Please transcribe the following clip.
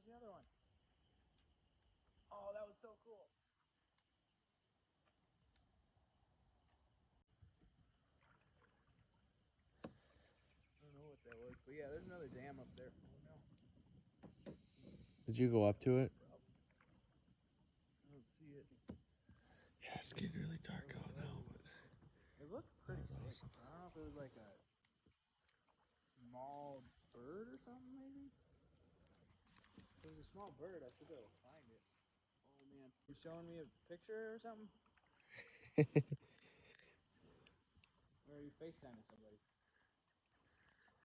the other one? Oh, that was so cool. I don't know what that was, but yeah, there's another dam up there. Oh no. Did you go up to it? I don't see it. Yeah, it's getting really dark out now, but it looked pretty that was big. awesome. I don't know if it was like a small bird or something, maybe. If it was a small bird, I should be able to find it. Oh man, you showing me a picture or something? Or are you FaceTiming somebody?